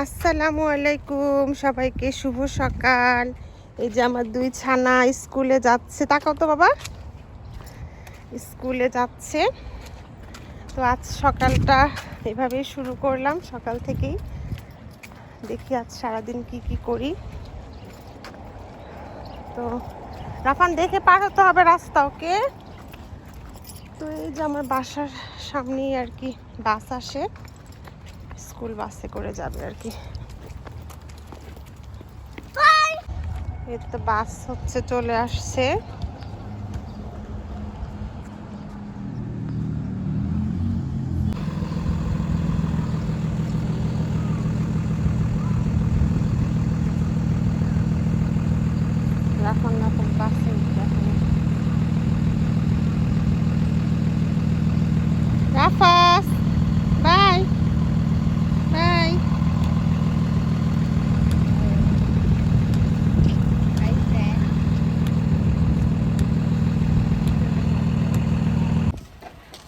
আসসালামু আলাইকুম সবাইকে, শুভ সকাল। এই যে আমার দুই ছানা স্কুলে যাচ্ছে, তাকাও তো বাবা, স্কুলে যাচ্ছে। তো আজ সকালটা এভাবেই শুরু করলাম, সকাল থেকেই দেখি আজ সারাদিন কি করি। তো রাফান দেখে পার হতে হবে রাস্তা, ওকে। তো এই যে আমার বাসার সামনেই আর কি বাস আসে, স্কুল বাসে করে যাবে আর কি। এই তো বাস হচ্ছে চলে আসছে। রাফান বাসে রাফাস বাই বাই।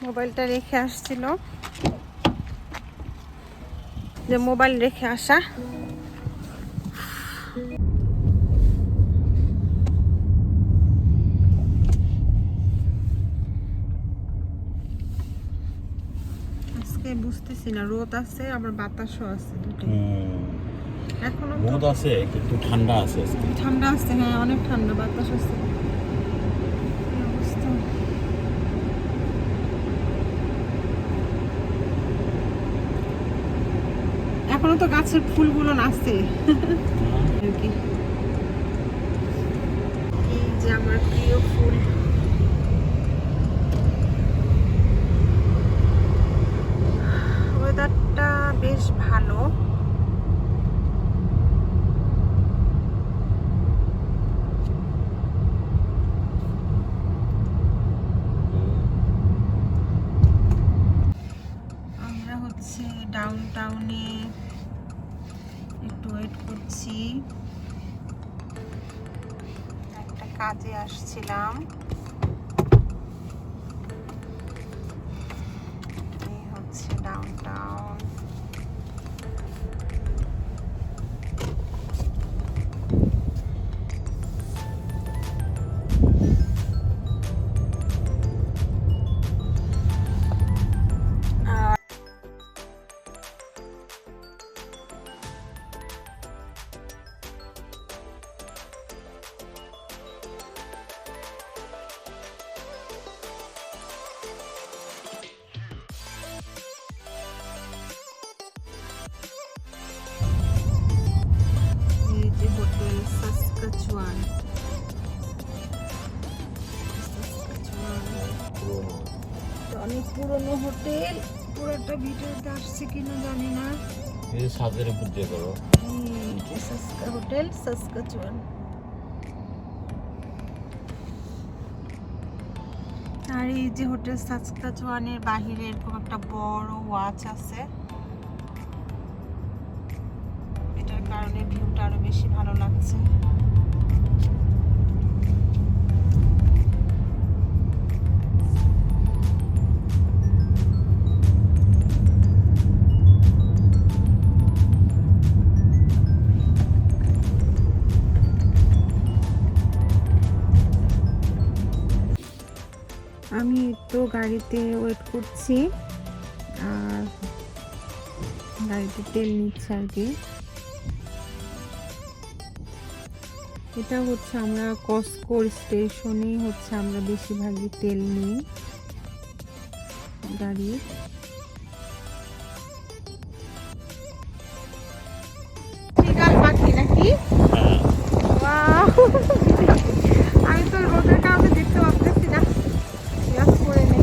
মোবাইলটা রেখে আসছিল, যে মোবাইল রেখে আসা। আজকে বুঝতেছি না, রোদ আছে আবার বাতাসও আছে, দুটোই। এখনো রোদ আছে, কিন্তু ঠান্ডা আছে আজকে। ঠান্ডা আছে, হ্যাঁ অনেক ঠান্ডা, বাতাস আছে। এখনো তো গাছের ফুলগুলো নাচছে আর কি। এই যে আমার প্রিয় ফুল, ওয়েদারটা বেশ ভালো। আমরা হচ্ছে ডাউন টাউনে একটু ওয়েট করছি, একটা কাজে আসছিলাম। এই হচ্ছে ডাউন টাউন। হোটেল সাসকাচুয়ান, অনেক পুরনো হোটেল। পুরোটা ভিডিওতে আসছে কিনা জানি না। এই সাজের উপর দিয়ে করো, হোটেল সাসকাচুয়ান। আর এই যে হোটেল সাসকাচুয়ানের বাহিরে এরকম একটা বড় ওয়াচ আছে, এটার কারণে ভিউটা আরো বেশি ভালো লাগছে। আমি তো গাড়িতে ওয়েট করছি, আর গাড়িতে তেল নিচ্ছে আর কি। এটা হচ্ছে আমরা কসকো স্টেশনেই হচ্ছে আমরা বেশিরভাগই তেল নিই গাড়ির। পাখি নাকি? আমি তো রোদের কারণে দেখতে পাচ্ছি না, করে নেই।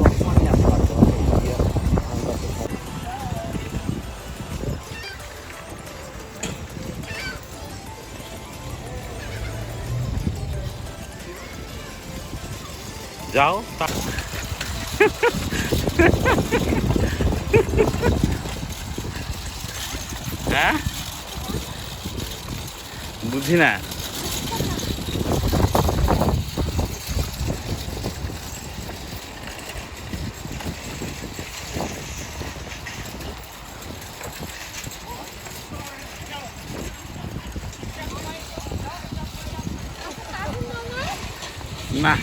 যাও হ্যাঁ, বুঝি না। না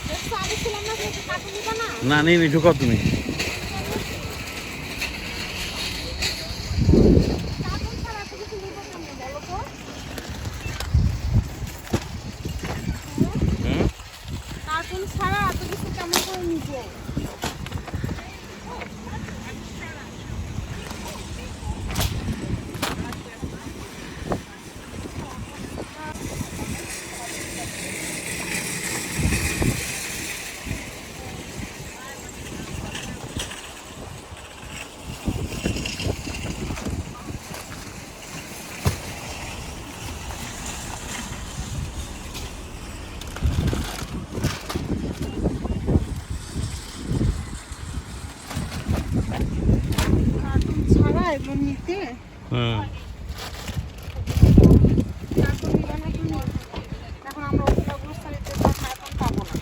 দেখছো, আমি ছিলাম না যে কার্টুন নিবা না? না নিয়ে নি ঢুকাও তুমি। কার্টুন ছাড়া এত কিছু নিবো কেমনে বলো তো? হুম? কার্টুন ছাড়া এত কিছু কেমন করে নিবো? কার্টুন ছাড়া এগুলো নিতে হুম। কার্টুন নিবা না তুমি? এখন আমরা ওগুলো গ্রোসারিতে তো কার্টুন পাবো না।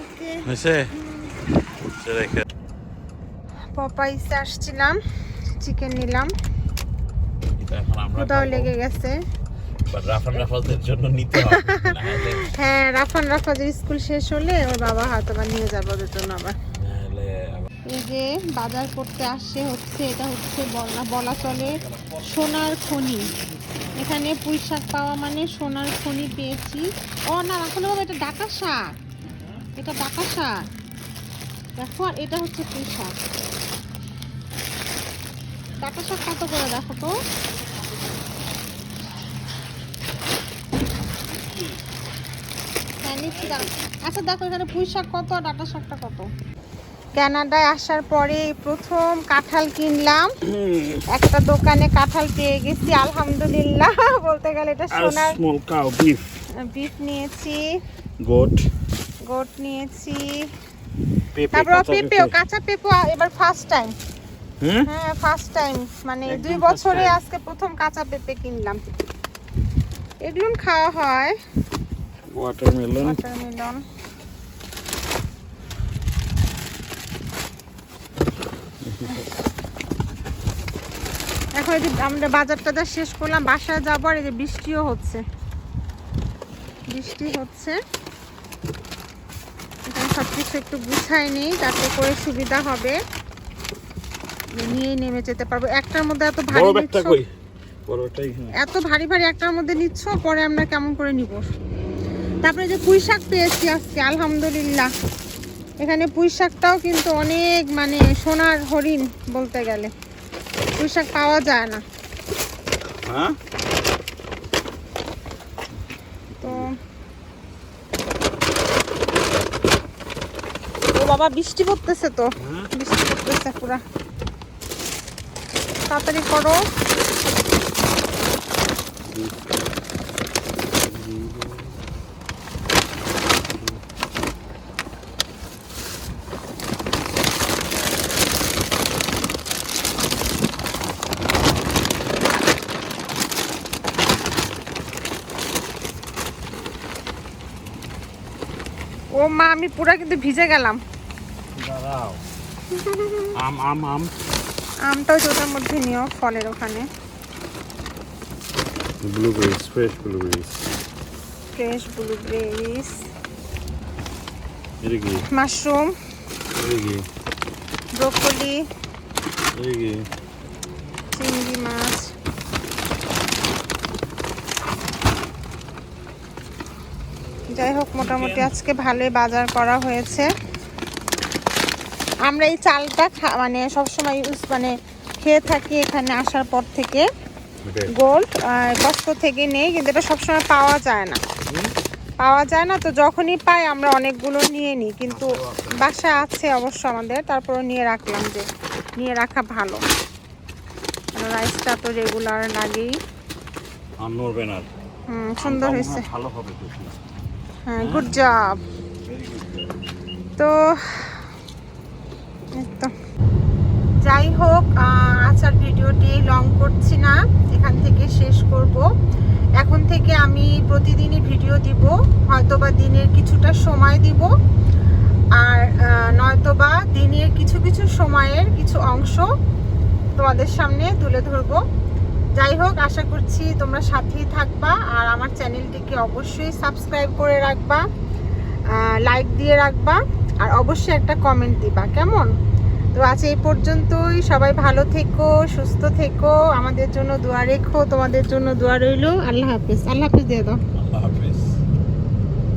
ওকে, হয়েছে সে রেখে পপাইসে আসছিলাম, চিকেন নিলাম, এখন আমরা কোথাও লেগে গেছে। রাফান রাফালদের জন্য নিতে হবে নাহলে হ্যাঁ, রাফান রাফাজের স্কুল শেষ হলে ওর বাবা হয়তো বা নিয়ে যাবে ওদের জন্য আবার। নাহলে আবার এই যে বাজার করতে আসছে, এটা হচ্ছে বলা চলে সোনার খনি। এখানে পুঁই শাক পাওয়া মানে সোনার খনি পেয়েছি। ও না, আসলে বাবা এটা ডাঁটা শাক, এটা ডাঁটা শাক দেখো, আর এটা হচ্ছে পুঁই শাক। ডাঁটা শাক কত করে দেখো তো? হ্যাঁ নিচ্ছি, দাঁড়াও। আচ্ছা দেখো এখানে পুঁই শাক কত আর ডাঁটা শাকটা কত। কানাডায় আসার পরে প্রথম কাঁঠাল কিনলাম, একটা দোকানে কাঁঠাল পেয়ে গেছি আলহামদুলিল্লাহ। বলতে গেলে এটা সোনার। স্মল কাউ বিফ বিফ নিয়েছি, গোট নিয়েছি, পেঁপে তারপর পেঁপেও, কাঁচা পেঁপে এবার ফার্স্ট টাইম। হুম হ্যাঁ ফার্স্ট টাইম, মানে একদম 2 first বছরে time। আজকে প্রথম কাঁচা পেঁপে কিনলাম। এগুলো খাওয়া হয়, ওয়াটারমেলন ওয়াটারমেলন। এখন এই যে আমরা বাজার টাজার শেষ করলাম, বাসায় যাবো, আর এই যে বৃষ্টি হচ্ছে। এখানে সবকিছু একটু গুছাই নেই, তাতে করে সুবিধা হবে, নিয়েই নেমে যেতে পারবো। একটার মধ্যে এত ভারী নিচ্ছ, এত ভারী ভারী একটার মধ্যে নিচ্ছ, পরে আমরা কেমন করে নিব। তারপরে যে পুঁই শাক পেয়েছি আজকে আলহামদুলিল্লাহ। এখানে পুঁই শাকটাও কিন্তু অনেক, মানে সোনার হরিণ বলতে গেলে। পুঁই শাক পাওয়া যায় না। হ্যাঁ তো ও বাবা, বৃষ্টি পড়তেছে তো, বৃষ্টি পড়তেছে পুরা, তাড়াতাড়ি করো। ও মা, আমি পুরা কিন্তু ভিজে গেলাম। দাঁড়াও আম আম আম আমটাও যে ওটার মধ্যে নিও, ফলের ওখানে। Blueberries fresh blueberries fresh blueberries, এটা কি মাশরুম, এটা কি ব্রোকলি, এটা কি চিংড়ি মাছ। যাই হোক, মোটামুটি আজকে ভালোই বাজার করা হয়েছে। আমরা এই চালটা মানে সবসময় মানে খেয়ে থাকি এখানে আসার পর থেকে, গোল্ড কষ্ট থেকে নেই, কিন্তু এটা সবসময় পাওয়া যায় না। তো যখনই পাই আমরা অনেকগুলো নিয়ে নিই, কিন্তু বাসায় আছে অবশ্য আমাদের, তারপরে নিয়ে রাখলাম, যে নিয়ে রাখা ভালো। রাইসটা তো রেগুলার লাগেই। সুন্দর হয়েছে, ভালো হবে তো। হ্যাঁ, গুড জব। তো যাই হোক, আচার ভিডিওটি লং করছি না, এখান থেকে শেষ করব। এখন থেকে আমি প্রতিদিনই ভিডিও দিব, হয়তোবা দিনের কিছুটা সময় দিব, আর নয়তোবা দিনের কিছু কিছু সময়ের কিছু অংশ তোমাদের সামনে তুলে ধরবো। যাই হোক, আশা করছি তোমরা সাথেই থাকবা আর আমার চ্যানেলটিকে অবশ্যই সাবস্ক্রাইব করে রাখবা, লাইক দিয়ে রাখবা আর অবশ্যই একটা কমেন্ট দিবা, কেমন? তো আজ এই পর্যন্তই। সবাই ভালো থেকো, সুস্থ থেকো, আমাদের জন্য দোয়া রেখো, তোমাদের জন্য দোয়া রইলো। আল্লাহ হাফেজ। আল্লাহ হাফেজ দিয়ে দাও। আল্লাহ হাফেজ।